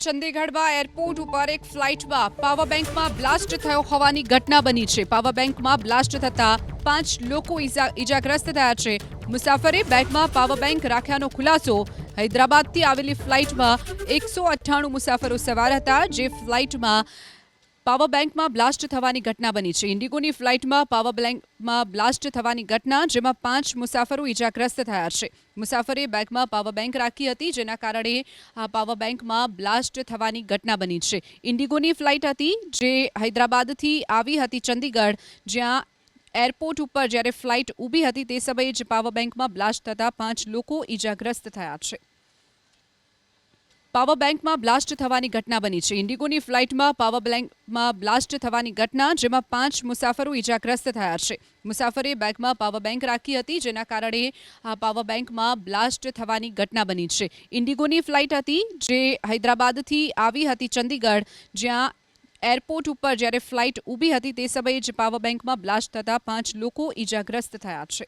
ચંદીગઢમાં airport ઉપર એક ફ્લાઇટમાં પાવર બેંકમાં બ્લાસ્ટ થયો હોવાની ઘટના બની છે। પાવર બેંકમાં બ્લાસ્ટ થતા 5 લોકો ઈજાગ્રસ્ત થયા છે। મુસાફરે બેગમાં પાવર બેંક રાખ્યાનો ખુલાસો। હૈદરાબાદથી આવેલી ફ્લાઇટમાં 198 મુસાફરો સવાર હતા, જે ફ્લાઇટમાં પાવર બેંકમાં બ્લાસ્ટ થવાની ઘટના બની છે। ઇન્ડિગોની ફ્લાઇટમાં પાવર બેંકમાં બ્લાસ્ટ થવાની ઘટના, જેમાં 5 મુસાફરો ઈજાગ્રસ્ત થયા છે। મુસાફરે બેગમાં પાવર બેંક રાખી હતી, જેના કારણે આ પાવર બેંકમાં બ્લાસ્ટ થવાની ઘટના બની છે। ઇન્ડિગોની ફ્લાઇટ હતી, જે હૈદરાબાદથી આવી હતી ચંદીગઢ, જ્યાં એરપોર્ટ ઉપર જ્યારે ફ્લાઇટ ઊભી હતી તે સમયે જ પાવર બેંકમાં બ્લાસ્ટ થતા 5 લોકો ઈજાગ્રસ્ત થયા છે। પાવર બેંકમાં બ્લાસ્ટ થવાની ઘટના બની છે। ઇન્ડિગોની ફ્લાઇટમાં પાવર બેંકમાં બ્લાસ્ટ થવાની ઘટના, જેમાં 5 મુસાફરો ઈજાગ્રસ્ત થયા છે। મુસાફરે બેગમાં પાવર બેંક રાખી હતી, જેના કારણે આ પાવર બેંકમાં બ્લાસ્ટ થવાની ઘટના બની છે। ઇન્ડિગોની ફ્લાઇટ હતી, જે હૈદરાબાદથી આવી હતી ચંદીગઢ, જ્યાં એરપોર્ટ ઉપર જ્યારે ફ્લાઇટ ઊભી હતી તે સમયે જ પાવર બેંકમાં બ્લાસ્ટ થતા 5 લોકો ઈજાગ્રસ્ત થયા છે।